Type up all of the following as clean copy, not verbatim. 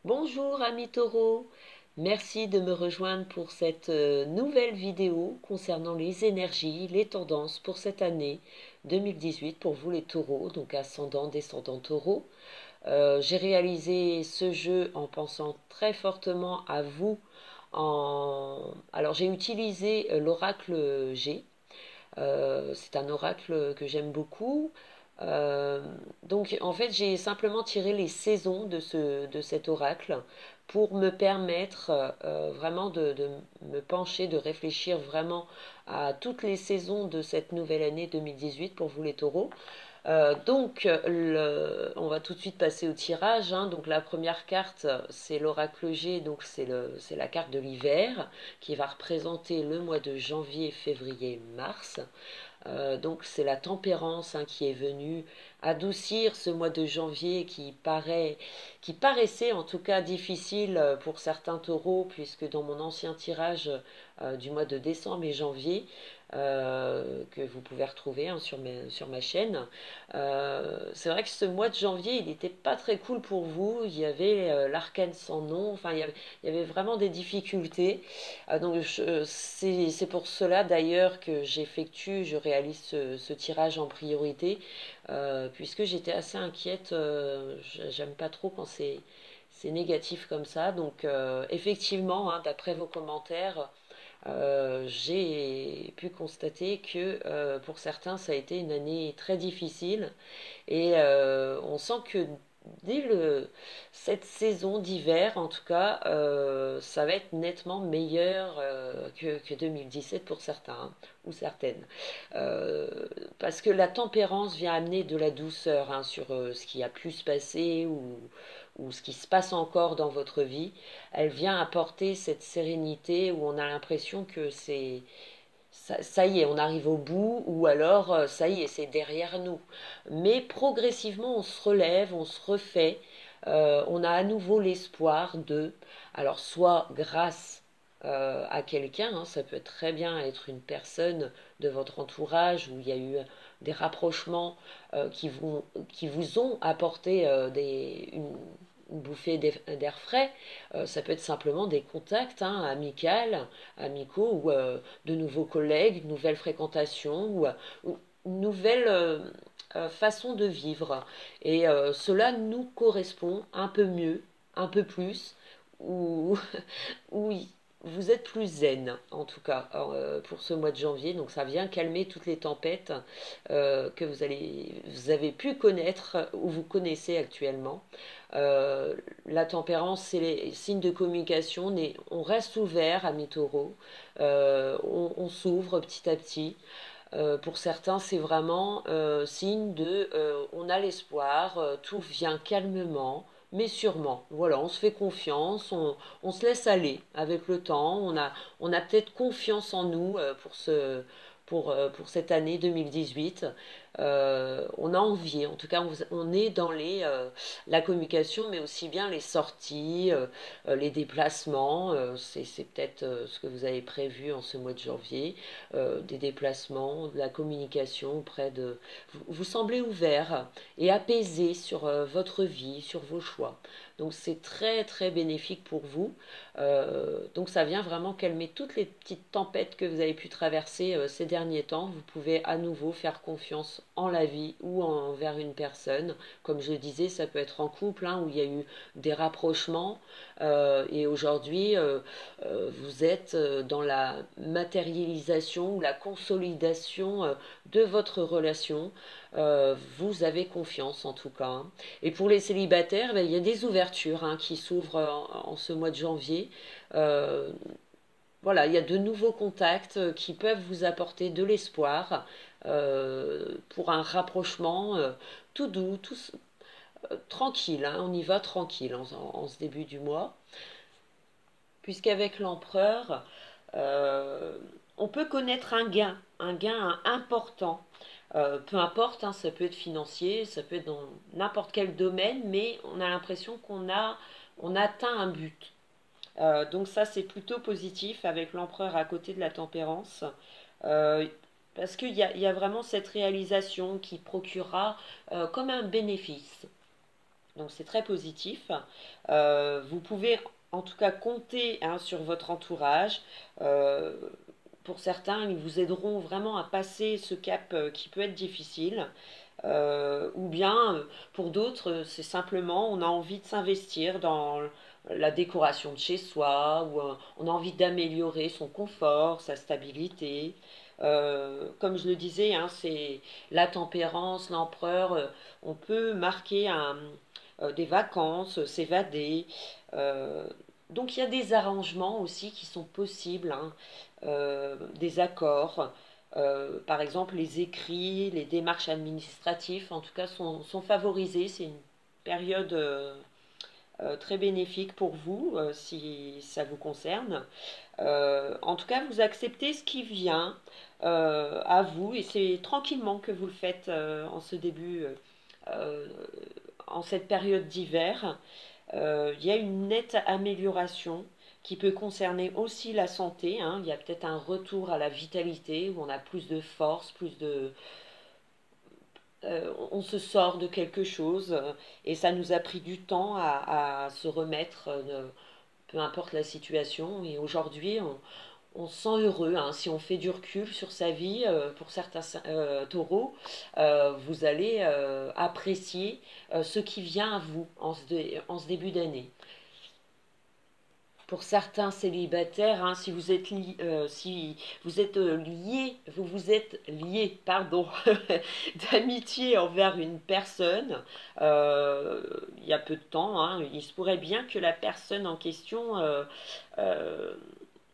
Bonjour amis taureaux, merci de me rejoindre pour cette nouvelle vidéo concernant les énergies, les tendances pour cette année 2018 pour vous les taureaux, donc ascendant, descendant taureau. J'ai réalisé ce jeu en pensant très fortement à vous. Alors j'ai utilisé l'oracle G. C'est un oracle que j'aime beaucoup. Euh, donc en fait j'ai simplement tiré les saisons de cet oracle pour me permettre vraiment de me pencher, de réfléchir vraiment à toutes les saisons de cette nouvelle année 2018 pour vous les taureaux. On va tout de suite passer au tirage, hein. Donc la première carte, c'est l'oracle G, donc c'est la carte de l'hiver qui va représenter le mois de janvier, février, mars. Donc c'est la tempérance, hein, qui est venue adoucir ce mois de janvier qui paraissait en tout cas difficile pour certains taureaux, puisque dans mon ancien tirage du mois de décembre et janvier, que vous pouvez retrouver, hein, sur ma chaîne, c'est vrai que ce mois de janvier, il n'était pas très cool pour vous. Il y avait l'arcane sans nom, enfin il y avait vraiment des difficultés. C'est pour cela d'ailleurs que je réalise ce tirage en priorité, puisque j'étais assez inquiète. J'aime pas trop quand c'est négatif comme ça. Donc effectivement, hein, d'après vos commentaires, j'ai pu constater que pour certains, ça a été une année très difficile. Et on sent que cette saison d'hiver, en tout cas, ça va être nettement meilleur que 2017 pour certains, hein, ou certaines. Euh, Parce que la tempérance vient amener de la douceur, hein, sur ce qui a pu se passer ou ce qui se passe encore dans votre vie. Elle vient apporter cette sérénité où on a l'impression que ça y est, on arrive au bout, ou alors ça y est, c'est derrière nous. Mais progressivement, on se relève, on se refait, on a à nouveau l'espoir alors soit grâce à quelqu'un, hein, ça peut très bien être une personne de votre entourage où il y a eu des rapprochements qui vous ont apporté une bouffée d'air frais. Ça peut être simplement des contacts, hein, amicaux, ou de nouveaux collègues, une nouvelle fréquentation, ou une nouvelle façon de vivre. Et cela nous correspond un peu mieux, un peu plus, ou, ou vous êtes plus zen, en tout cas, pour ce mois de janvier. Donc ça vient calmer toutes les tempêtes que vous avez pu connaître ou vous connaissez actuellement. La tempérance, c'est les signes de communication. On reste ouvert à mi-taureau. On s'ouvre petit à petit. Pour certains, c'est vraiment signe de on a l'espoir, tout vient calmement, mais sûrement. Voilà, on se fait confiance, on se laisse aller avec le temps. On a peut-être confiance en nous pour cette année 2018. On a envie, en tout cas, on est dans la communication, mais aussi bien les sorties, les déplacements. C'est peut-être ce que vous avez prévu en ce mois de janvier, des déplacements, de la communication auprès de... Vous semblez ouvert et apaisé sur votre vie, sur vos choix. Donc c'est très très bénéfique pour vous. Donc ça vient vraiment calmer toutes les petites tempêtes que vous avez pu traverser ces derniers temps. Vous pouvez à nouveau faire confiance en la vie ou envers une personne. Comme je le disais, ça peut être en couple, hein, où il y a eu des rapprochements. Et aujourd'hui, vous êtes dans la matérialisation ou la consolidation de votre relation. Vous avez confiance en tout cas, hein. Et pour les célibataires, ben, il y a des ouvertures, hein, qui s'ouvrent en ce mois de janvier. Euh, voilà, il y a de nouveaux contacts qui peuvent vous apporter de l'espoir pour un rapprochement tout doux, tranquille, hein. On y va tranquille en ce début du mois, puisqu'avec l'empereur, euh, on peut connaître un gain important. Peu importe, hein, ça peut être financier, ça peut être dans n'importe quel domaine, mais on a l'impression on atteint un but. Donc ça, c'est plutôt positif avec l'empereur à côté de la tempérance. Euh, Parce qu'il y a vraiment cette réalisation qui procurera comme un bénéfice. Donc c'est très positif. Vous pouvez en tout cas compter hein, sur votre entourage. Euh, pour certains, ils vous aideront vraiment à passer ce cap qui peut être difficile. Ou bien pour d'autres, c'est simplement on a envie de s'investir dans la décoration de chez soi, ou on a envie d'améliorer son confort, sa stabilité. Comme je le disais, hein, c'est la tempérance, l'empereur. On peut marquer des vacances, s'évader. Euh, donc il y a des arrangements aussi qui sont possibles, hein, des accords. Par exemple, les écrits, les démarches administratives, en tout cas, sont favorisés. C'est une période très bénéfique pour vous, si ça vous concerne. En tout cas, vous acceptez ce qui vient à vous, et c'est tranquillement que vous le faites en ce début, euh, en cette période d'hiver. Il y a une nette amélioration qui peut concerner aussi la santé, hein. Il y a peut-être un retour à la vitalité où on a plus de force, on se sort de quelque chose et ça nous a pris du temps à se remettre, peu importe la situation. Et aujourd'hui, on se sent heureux hein. Si on fait du recul sur sa vie, pour certains taureaux, vous allez apprécier ce qui vient à vous en ce début d'année. Pour certains célibataires, hein, si vous êtes lié, vous vous êtes lié, pardon, d'amitié envers une personne, il y a peu de temps, hein, il se pourrait bien que la personne en question euh,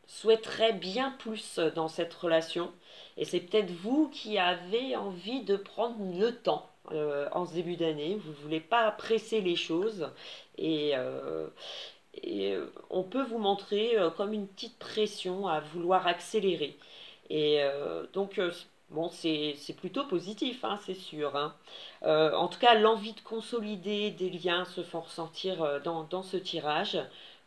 souhaiterait bien plus dans cette relation. Et c'est peut-être vous qui avez envie de prendre le temps en ce début d'année. Vous ne voulez pas presser les choses. Et, euh, on peut vous montrer comme une petite pression à vouloir accélérer. Bon, c'est plutôt positif, hein, c'est sûr, hein. En tout cas, l'envie de consolider des liens se font ressentir dans ce tirage.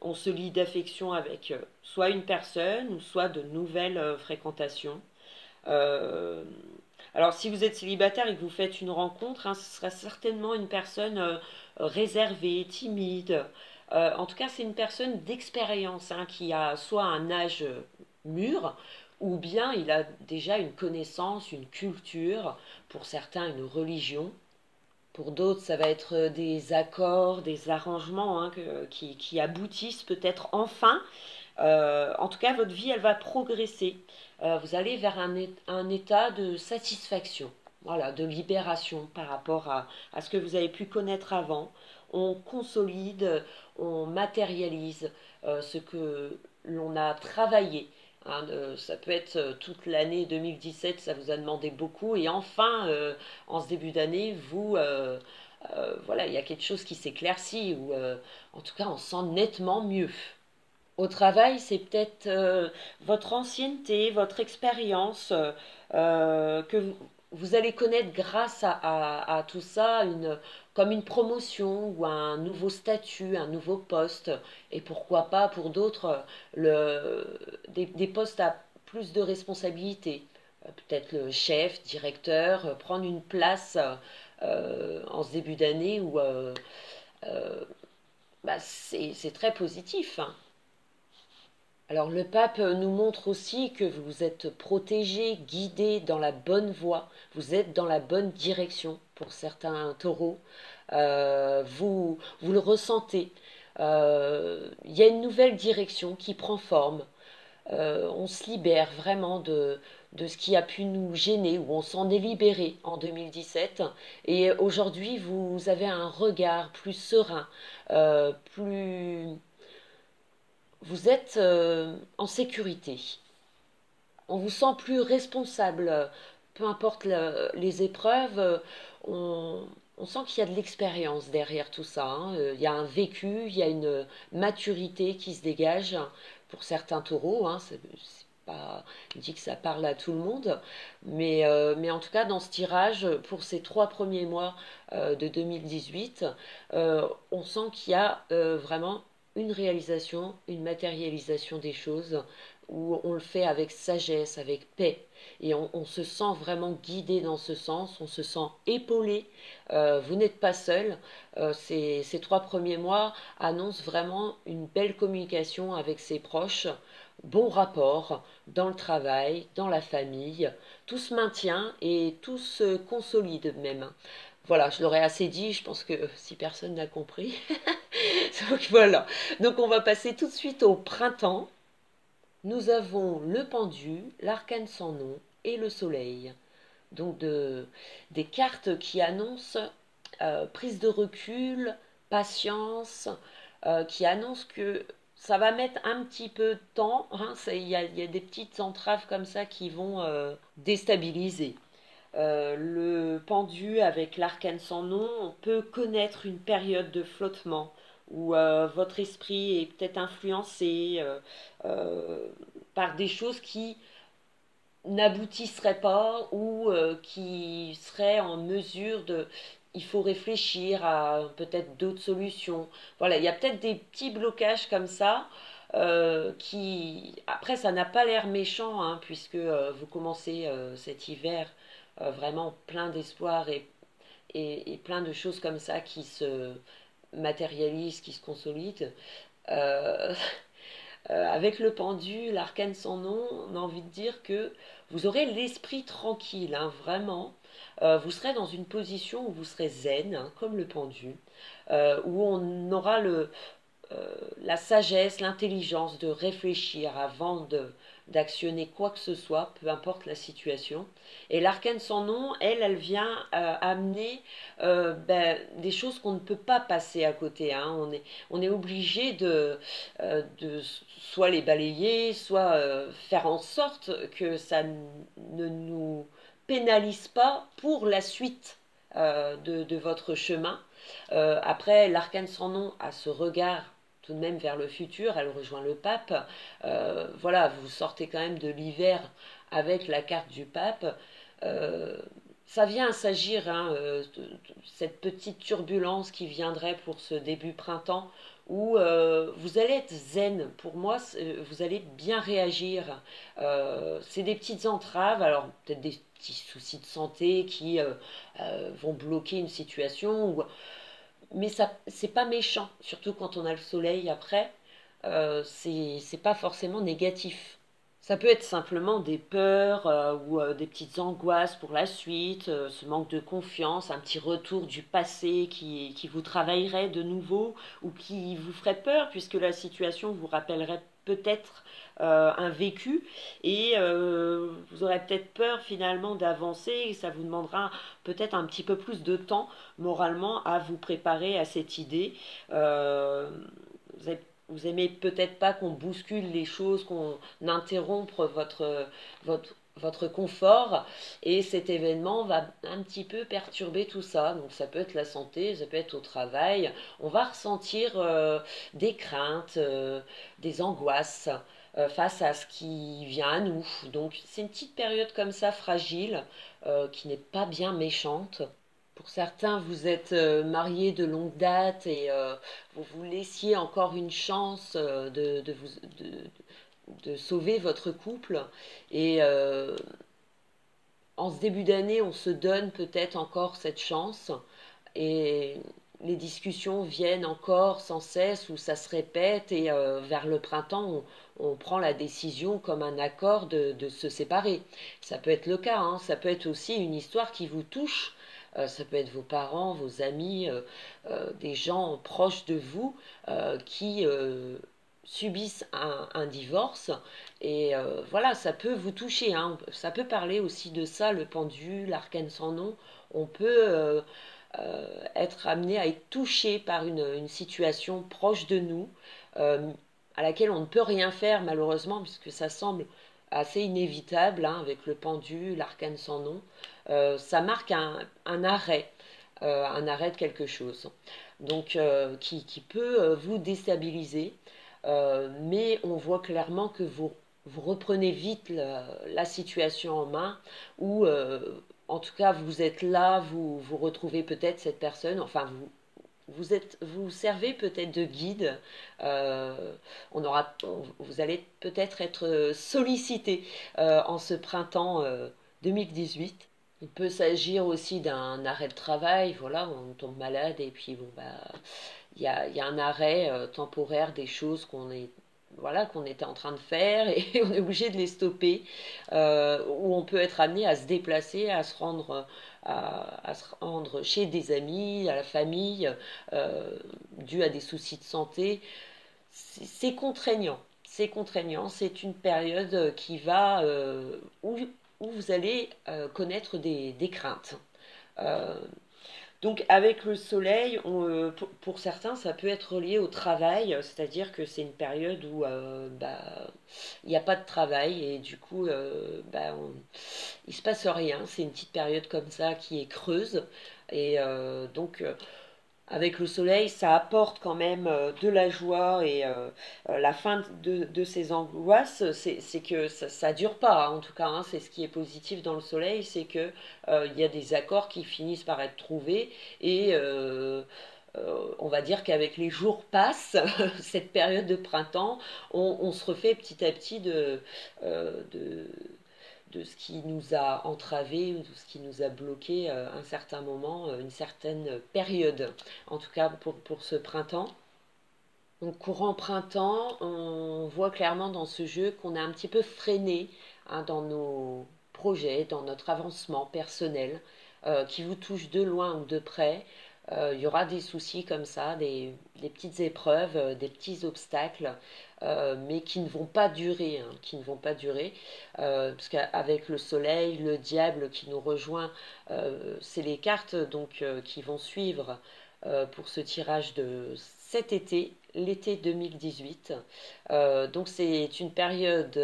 On se lie d'affection avec soit une personne, ou soit de nouvelles fréquentations. Euh, alors, si vous êtes célibataire et que vous faites une rencontre, hein, ce sera certainement une personne réservée, timide. En tout cas, c'est une personne d'expérience hein, qui a soit un âge mûr, ou bien il a déjà une connaissance, une culture, pour certains une religion. Pour d'autres, ça va être des accords, des arrangements hein, qui aboutissent peut-être enfin. En tout cas, votre vie, elle va progresser. Vous allez vers un état de satisfaction, voilà, de libération par rapport à ce que vous avez pu connaître avant. On consolide, on matérialise ce que l'on a travaillé. Hein, ça peut être toute l'année 2017, ça vous a demandé beaucoup. Et enfin, en ce début d'année, voilà, il y a quelque chose qui s'éclaircit, ou en tout cas, on sent nettement mieux. Au travail, c'est peut-être votre ancienneté, votre expérience que vous allez connaître grâce à tout ça, comme une promotion ou un nouveau statut, un nouveau poste. Et pourquoi pas pour d'autres des postes à plus de responsabilité. Peut-être le chef, directeur, prendre une place en ce début d'année où bah, c'est très positif, hein. Alors le pape nous montre aussi que vous êtes protégé, guidé dans la bonne voie, vous êtes dans la bonne direction pour certains taureaux. Vous le ressentez. Il y a une nouvelle direction qui prend forme. On se libère vraiment de ce qui a pu nous gêner, ou on s'en est libéré en 2017. Et aujourd'hui, vous avez un regard plus serein, plus vous êtes en sécurité. On vous sent plus responsable. Peu importe les épreuves, on sent qu'il y a de l'expérience derrière tout ça, hein. Il y a un vécu, il y a une maturité qui se dégage pour certains taureaux, hein. C'est pas dit que ça parle à tout le monde, mais en tout cas dans ce tirage, pour ces 3 premiers mois de 2018, on sent qu'il y a vraiment une réalisation, une matérialisation des choses, où on le fait avec sagesse, avec paix, et on se sent vraiment guidé dans ce sens, on se sent épaulé. Vous n'êtes pas seul. Ces 3 premiers mois annoncent vraiment une belle communication avec ses proches, bon rapport dans le travail, dans la famille, tout se maintient et tout se consolide même. Voilà, je l'aurais assez dit, je pense que si personne n'a compris. Donc voilà. Donc on va passer tout de suite au printemps. Nous avons le pendu, l'arcane sans nom et le soleil. Donc des cartes qui annoncent prise de recul, patience, qui annoncent que ça va mettre un petit peu de temps. Hein, y a des petites entraves comme ça qui vont déstabiliser. Le pendu avec l'arcane sans nom, on peut connaître une période de flottement où votre esprit est peut-être influencé euh, par des choses qui n'aboutisseraient pas ou qui seraient en mesure de... Il faut réfléchir à peut-être d'autres solutions. Voilà, il y a peut-être des petits blocages comme ça qui... Après, ça n'a pas l'air méchant, hein, puisque vous commencez cet hiver vraiment plein d'espoir et plein de choses comme ça qui se matérialisent, qui se consolident. Euh, avec le pendu, l'arcane sans nom, on a envie de dire que vous aurez l'esprit tranquille, hein, vraiment. Vous serez dans une position où vous serez zen, hein, comme le pendu, où on aura la sagesse, l'intelligence de réfléchir avant d'actionner quoi que ce soit, peu importe la situation. Et l'arcane sans nom, elle vient amener des choses qu'on ne peut pas passer à côté. Hein. On est obligé de soit les balayer, soit faire en sorte que ça ne nous pénalise pas pour la suite de votre chemin. Après, l'arcane sans nom a ce regard tout de même vers le futur, elle rejoint le pape. Voilà, vous sortez quand même de l'hiver avec la carte du pape. Euh, Ça vient s'agir, hein, cette petite turbulence qui viendrait pour ce début printemps, où vous allez être zen. Pour moi, vous allez bien réagir. C'est des petites entraves, alors peut-être des petits soucis de santé qui vont bloquer une situation, mais ça, c'est pas méchant, surtout quand on a le soleil après. C'est pas forcément négatif. Ça peut être simplement des peurs ou des petites angoisses pour la suite, ce manque de confiance, un petit retour du passé qui vous travaillerait de nouveau ou qui vous ferait peur puisque la situation vous rappellerait peut-être un vécu et vous aurez peut-être peur finalement d'avancer et ça vous demandera peut-être un petit peu plus de temps moralement à vous préparer à cette idée. Euh, vous avez vous aimez peut-être pas qu'on bouscule les choses, qu'on interrompe votre confort. Et cet événement va un petit peu perturber tout ça. Donc ça peut être la santé, ça peut être au travail. On va ressentir des craintes, des angoisses face à ce qui vient à nous. Donc c'est une petite période comme ça fragile, qui n'est pas bien méchante. Pour certains, vous êtes mariés de longue date et vous vous laissiez encore une chance de sauver votre couple. Et en ce début d'année, on se donne peut-être encore cette chance. Et les discussions viennent encore sans cesse, ou ça se répète. Et vers le printemps, on prend la décision comme un accord de se séparer. Ça peut être le cas, hein. Ça peut être aussi une histoire qui vous touche. Ça peut être vos parents, vos amis, des gens proches de vous qui subissent un divorce. Et voilà, ça peut vous toucher. Hein. Ça peut parler aussi de ça, le pendu, l'arcane sans nom. On peut être amené à être touché par une situation proche de nous, euh, à laquelle on ne peut rien faire malheureusement, puisque ça semble assez inévitable, hein, avec le pendu, l'arcane sans nom. Ça marque un arrêt, un arrêt de quelque chose. Donc, qui peut vous déstabiliser, mais on voit clairement que vous reprenez vite la situation en main, ou en tout cas vous êtes là, vous retrouvez peut-être cette personne, enfin vous servez peut-être de guide. euh, vous allez peut-être être sollicité en ce printemps 2018. Il peut s'agir aussi d'un arrêt de travail, voilà, on tombe malade et puis bon bah il y a un arrêt temporaire des choses qu'on était en train de faire et on est obligé de les stopper, où on peut être amené à se déplacer, à se rendre chez des amis, à la famille, dû à des soucis de santé. C'est contraignant. C'est contraignant. C'est une période où vous allez connaître des craintes. Euh, donc avec le soleil, pour certains, ça peut être lié au travail, c'est-à-dire que c'est une période où bah, il n'y a pas de travail et du coup, il se passe rien. C'est une petite période comme ça qui est creuse et avec le soleil, ça apporte quand même de la joie et la fin de ces angoisses, c'est que ça dure pas, hein, en tout cas, hein, c'est ce qui est positif dans le soleil, c'est que il y a des accords qui finissent par être trouvés et on va dire qu'avec les jours passent, cette période de printemps, on se refait petit à petit euh, de, de ce qui nous a entravés ou de ce qui nous a bloqué un certain moment, une certaine période, en tout cas pour ce printemps. Donc courant printemps, on voit clairement dans ce jeu qu'on a un petit peu freiné, hein, dans nos projets, dans notre avancement personnel, qui vous touche de loin ou de près. Il y aura des soucis comme ça, des petites épreuves, des petits obstacles, mais qui ne vont pas durer, hein, qui ne vont pas durer, parce qu'avec le soleil, le diable qui nous rejoint, c'est les cartes donc qui vont suivre pour ce tirage de cet été, l'été 2018. Donc c'est une période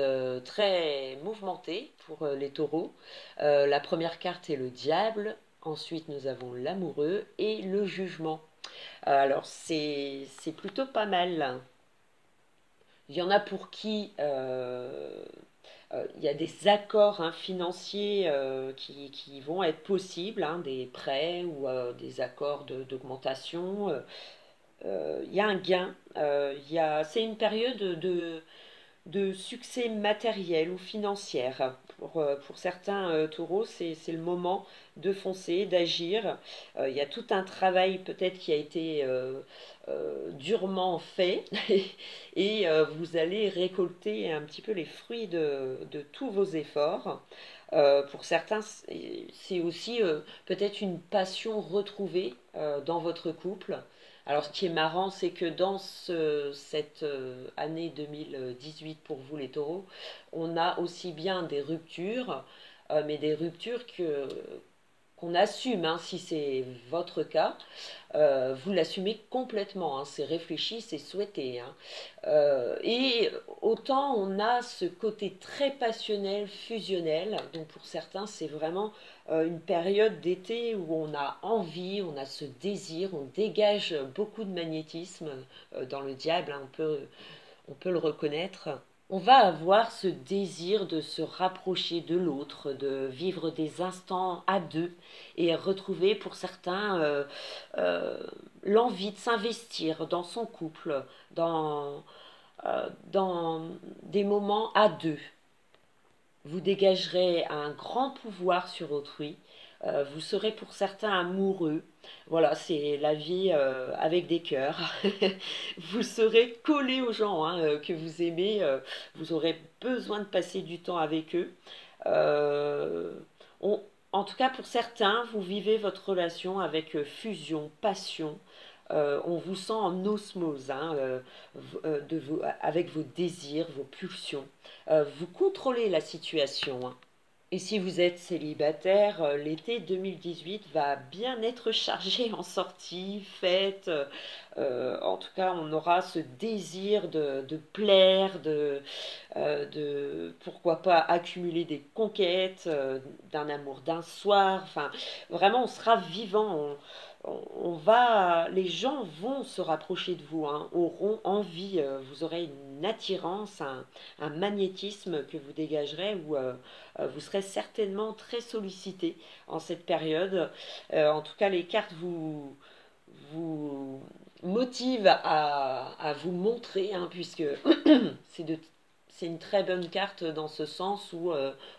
très mouvementée pour les taureaux. La première carte est le diable, ensuite nous avons l'amoureux et le jugement. Alors c'est plutôt pas mal. Il y en a pour qui il y a des accords, hein, financiers qui vont être possibles, hein, des prêts ou des accords d'augmentation. Il y a un gain. C'est une période de succès matériel ou financier. Pour certains taureaux, c'est le moment de foncer, d'agir. Il y a tout un travail peut-être qui a été durement fait et vous allez récolter un petit peu les fruits de tous vos efforts. Pour certains, c'est aussi peut-être une passion retrouvée dans votre couple. Alors, ce qui est marrant, c'est que dans cette année 2018 pour vous, les taureaux, on a aussi bien des ruptures, mais des ruptures qu'on assume, hein, si c'est votre cas. Vous l'assumez complètement, hein, c'est réfléchi, c'est souhaité, hein. Et autant on a ce côté très passionnel, fusionnel, donc pour certains c'est vraiment une période d'été où on a envie, on a ce désir, on dégage beaucoup de magnétisme dans le diable, hein, on peut le reconnaître. On va avoir ce désir de se rapprocher de l'autre, de vivre des instants à deux et retrouver pour certains euh, l'envie de s'investir dans son couple, dans des moments à deux. Vous dégagerez un grand pouvoir sur autrui. Vous serez pour certains amoureux. Voilà, c'est la vie avec des cœurs. Vous serez collé aux gens, hein, que vous aimez. Vous aurez besoin de passer du temps avec eux. Euh, on- En tout cas, pour certains, vous vivez votre relation avec fusion, passion. On vous sent en osmose, hein, avec vos désirs, vos pulsions. Vous contrôlez la situation, hein. Et si vous êtes célibataire, l'été 2018 va bien être chargé en sorties, fêtes. En tout cas, on aura ce désir de plaire, pourquoi pas accumuler des conquêtes, d'un amour d'un soir. Enfin, vraiment, on sera vivant. Les gens vont se rapprocher de vous, hein, auront envie. Vous aurez une attirance, un magnétisme que vous dégagerez où vous serez certainement très sollicité en cette période. En tout cas, les cartes vous motive à vous montrer, hein, puisque c'est de c'est une très bonne carte dans ce sens où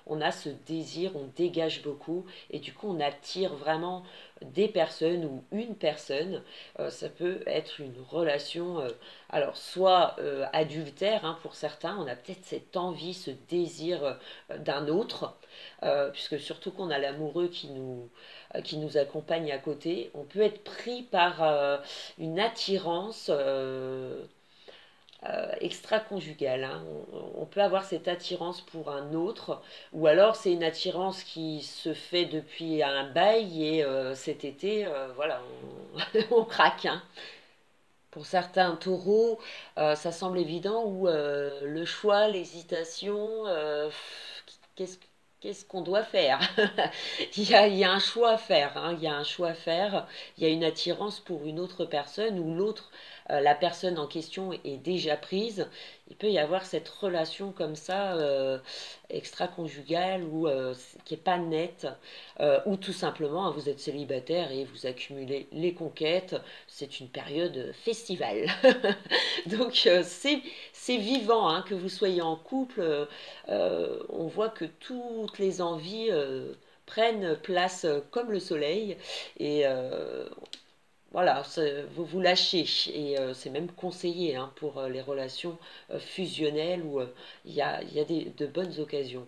on a ce désir, on dégage beaucoup et du coup on attire vraiment des personnes ou une personne. Ça peut être une relation, alors soit adultère, hein, pour certains, on a peut-être cette envie, ce désir d'un autre, puisque surtout qu'on a l'amoureux qui nous accompagne à côté, on peut être pris par une attirance extra-conjugale, hein. On peut avoir cette attirance pour un autre, ou alors c'est une attirance qui se fait depuis un bail et cet été, voilà, on craque, hein. Pour certains taureaux, ça semble évident, ou le choix, l'hésitation, qu'est-ce qu'est-ce qu'on doit faire? Il y a un choix à faire, hein, il y a un choix à faire, il y a une attirance pour une autre personne ou l'autre, la personne en question est déjà prise. Il peut y avoir cette relation comme ça, extra-conjugale ou qui n'est pas nette, ou tout simplement, hein, vous êtes célibataire et vous accumulez les conquêtes. C'est une période festivale. Donc c'est vivant, hein, que vous soyez en couple. On voit que toutes les envies prennent place comme le soleil et voilà, vous vous lâchez et c'est même conseillé, hein, pour les relations fusionnelles où il y a de bonnes occasions.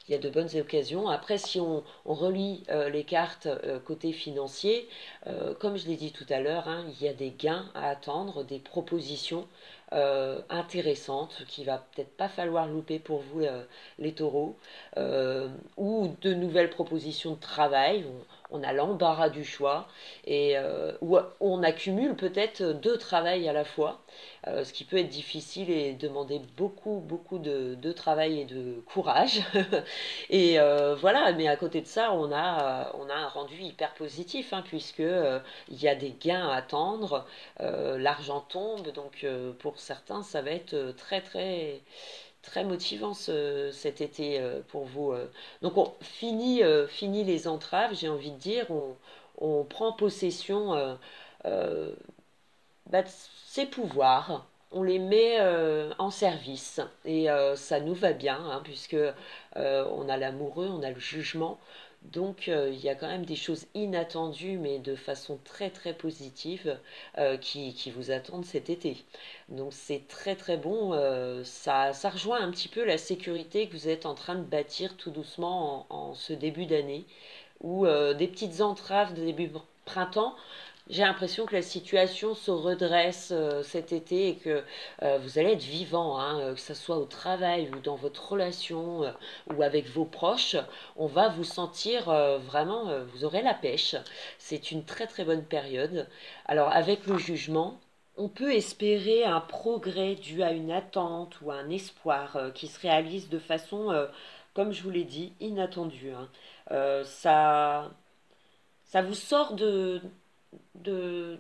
Il y a de bonnes occasions. Après, si on relie les cartes côté financier, comme je l'ai dit tout à l'heure, hein, il y a des gains à attendre, des propositions intéressantes qu'il va peut-être pas falloir louper pour vous, les taureaux, ou de nouvelles propositions de travail. On a l'embarras du choix et où on accumule peut-être deux travails à la fois, ce qui peut être difficile et demander beaucoup de travail et de courage. Et voilà, mais à côté de ça, on a un rendu hyper positif, hein, puisque il y a des gains à attendre, l'argent tombe, donc pour certains, ça va être très motivant cet été pour vous. Donc on finit les entraves, j'ai envie de dire, on prend possession euh, bah, de ses pouvoirs, on les met en service et ça nous va bien, hein, puisque on a l'amoureux, on a le jugement. Donc il y a quand même des choses inattendues, mais de façon très positive, qui vous attendent cet été. Donc c'est très bon. Ça rejoint un petit peu la sécurité que vous êtes en train de bâtir tout doucement en ce début d'année, ou des petites entraves de début printemps. J'ai l'impression que la situation se redresse cet été et que vous allez être vivant, hein, que ce soit au travail ou dans votre relation ou avec vos proches. On va vous sentir vraiment, vous aurez la pêche. C'est une très bonne période. Alors avec le jugement, on peut espérer un progrès dû à une attente ou un espoir qui se réalise de façon, comme je vous l'ai dit, inattendue, hein. Euh, ça, ça vous sort de, de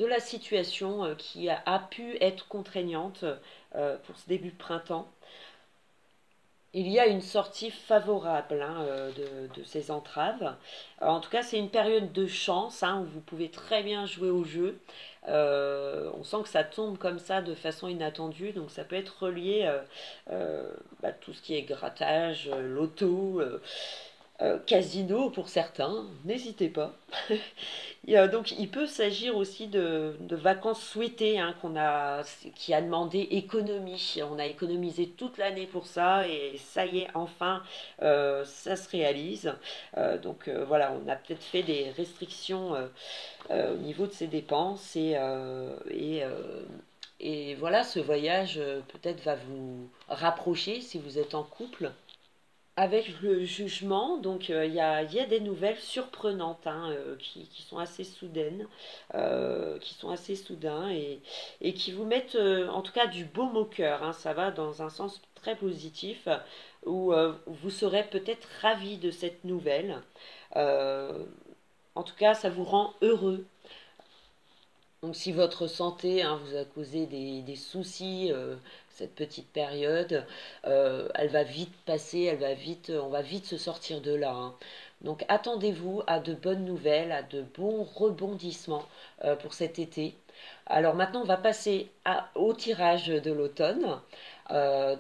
la situation qui a pu être contraignante pour ce début de printemps. Il y a une sortie favorable, hein, de ces entraves. En tout cas, c'est une période de chance, hein, où vous pouvez très bien jouer au jeu. On sent que ça tombe comme ça de façon inattendue, donc ça peut être relié à tout ce qui est grattage, loto, casino pour certains, n'hésitez pas. Et, donc il peut s'agir aussi de vacances souhaitées, hein, qui a demandé économie. On a économisé toute l'année pour ça et ça y est, enfin, ça se réalise. Donc voilà, on a peut-être fait des restrictions au niveau de ses dépenses et voilà, ce voyage peut-être va vous rapprocher si vous êtes en couple. Avec le jugement, donc il y a des nouvelles surprenantes, hein, qui sont assez soudaines, qui sont assez soudains et qui vous mettent en tout cas du baume au cœur, hein. Ça va dans un sens très positif où vous serez peut-être ravi de cette nouvelle. Euh, En tout cas, ça vous rend heureux. Donc si votre santé, hein, vous a causé des soucis cette petite période, elle va vite passer, on va vite se sortir de là, hein. Donc attendez-vous à de bonnes nouvelles, à de bons rebondissements pour cet été. Alors maintenant, on va passer au tirage de l'automne.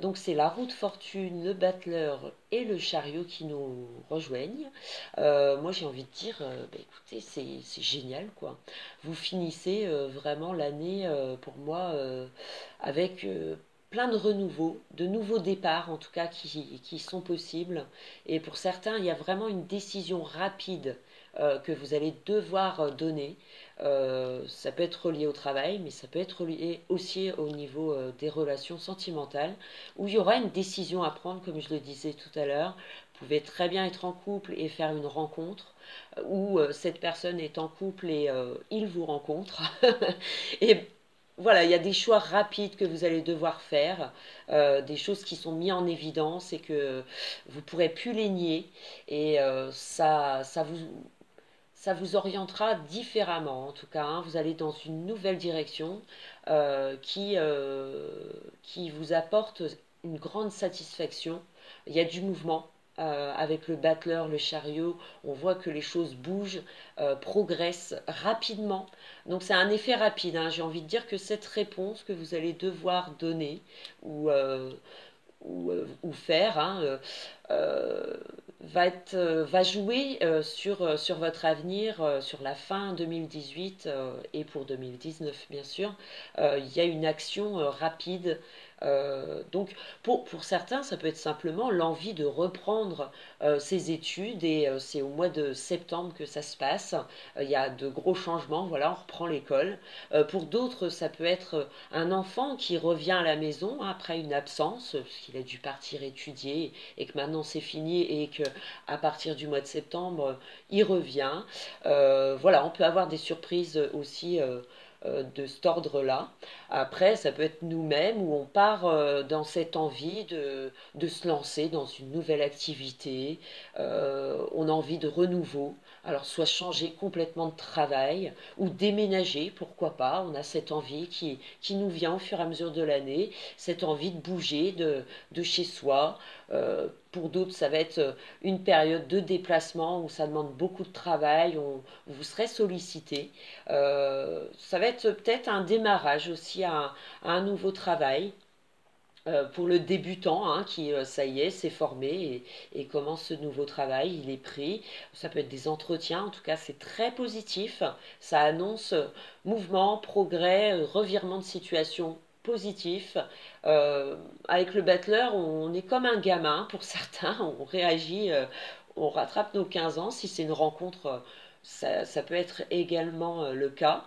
Donc c'est la roue de fortune, le battleur et le chariot qui nous rejoignent. Moi j'ai envie de dire, bah, écoutez, c'est génial quoi. Vous finissez vraiment l'année pour moi avec plein de renouveaux, de nouveaux départs en tout cas qui sont possibles. Et pour certains, il y a vraiment une décision rapide que vous allez devoir donner. Ça peut être relié au travail, mais ça peut être relié aussi au niveau des relations sentimentales, où il y aura une décision à prendre, comme je le disais tout à l'heure. Vous pouvez très bien être en couple et faire une rencontre, ou cette personne est en couple et il vous rencontre. Et voilà, il y a des choix rapides que vous allez devoir faire, des choses qui sont mises en évidence et que vous ne pourrez plus les nier. Et ça vous orientera différemment, en tout cas. Hein. Vous allez dans une nouvelle direction qui vous apporte une grande satisfaction. Il y a du mouvement. Avec le battleur, le chariot, on voit que les choses bougent, progressent rapidement. Donc c'est un effet rapide. Hein. J'ai envie de dire que cette réponse que vous allez devoir donner ou, euh, ou faire, hein, va jouer sur votre avenir, sur la fin 2018 et pour 2019 bien sûr. Il y a une action rapide. Donc pour certains, ça peut être simplement l'envie de reprendre ses études et c'est au mois de septembre que ça se passe. Il y a de gros changements, voilà, on reprend l'école. Pour d'autres, ça peut être un enfant qui revient à la maison après une absence, parce qu'il a dû partir étudier et que maintenant c'est fini et que à partir du mois de septembre, il revient. Voilà, on peut avoir des surprises aussi de cet ordre-là. Après, ça peut être nous-mêmes où on part dans cette envie de se lancer dans une nouvelle activité. On a envie de renouveau. Alors, soit changer complètement de travail ou déménager, pourquoi pas. On a cette envie qui nous vient au fur et à mesure de l'année, cette envie de bouger de chez soi. Pour d'autres, ça va être une période de déplacement où ça demande beaucoup de travail, vous serez sollicité. Ça va être peut-être un démarrage aussi à un nouveau travail. Pour le débutant hein, qui, ça y est, s'est formé et commence ce nouveau travail, il est pris. Ça peut être des entretiens, en tout cas c'est très positif. Ça annonce mouvement, progrès, revirement de situation positif. Avec le battleur, on est comme un gamin pour certains, on réagit, on rattrape nos 15 ans. Si c'est une rencontre, ça peut être également le cas.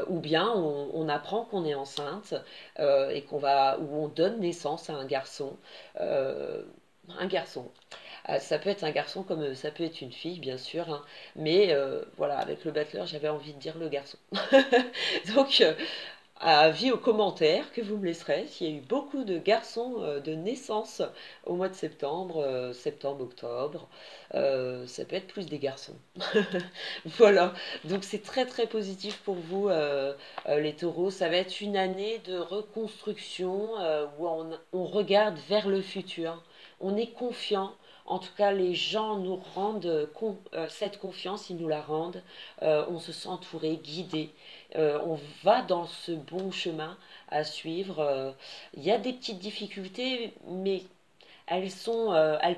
Ou bien on apprend qu'on est enceinte et où on donne naissance à un garçon. Euh, un garçon. Ça peut être un garçon comme ça peut être une fille, bien sûr. Hein, mais voilà, avec le battleur, j'avais envie de dire le garçon. Donc, avis aux commentaires que vous me laisserez. S'il y a eu beaucoup de garçons de naissance au mois de septembre, septembre, octobre, ça peut être plus des garçons. Voilà, donc c'est très très positif pour vous les taureaux. Ça va être une année de reconstruction où on regarde vers le futur. On est confiant. En tout cas, les gens nous rendent cette confiance, ils nous la rendent. On se sent entouré, guidé. On va dans ce bon chemin à suivre. Il y a des petites difficultés, mais elles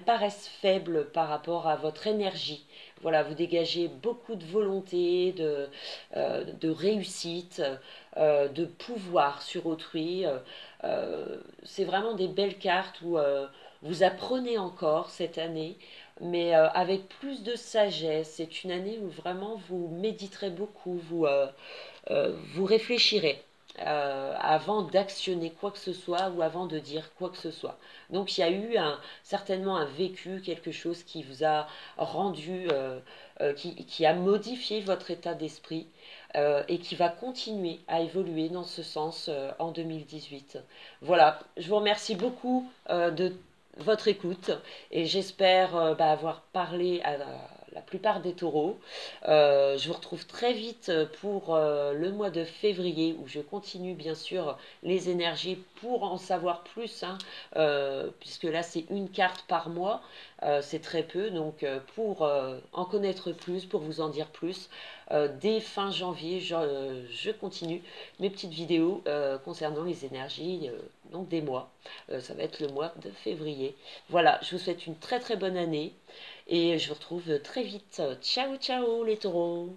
paraissent faibles par rapport à votre énergie. Voilà, vous dégagez beaucoup de volonté, de réussite, de pouvoir sur autrui. C'est vraiment des belles cartes où vous apprenez encore cette année, mais avec plus de sagesse. C'est une année où vraiment vous méditerez beaucoup, vous réfléchirez avant d'actionner quoi que ce soit ou avant de dire quoi que ce soit. Donc il y a eu certainement un vécu, quelque chose qui vous a rendu, qui a modifié votre état d'esprit et qui va continuer à évoluer dans ce sens en 2018. Voilà, je vous remercie beaucoup de votre écoute et j'espère avoir parlé à la plupart des taureaux. Je vous retrouve très vite pour le mois de février où je continue bien sûr les énergies pour en savoir plus, hein, puisque là c'est une carte par mois, c'est très peu, donc pour en connaître plus, pour vous en dire plus, dès fin janvier, je continue mes petites vidéos concernant les énergies donc des mois. Ça va être le mois de février. Voilà, je vous souhaite une très très bonne année et je vous retrouve très vite. Ciao ciao les taureaux!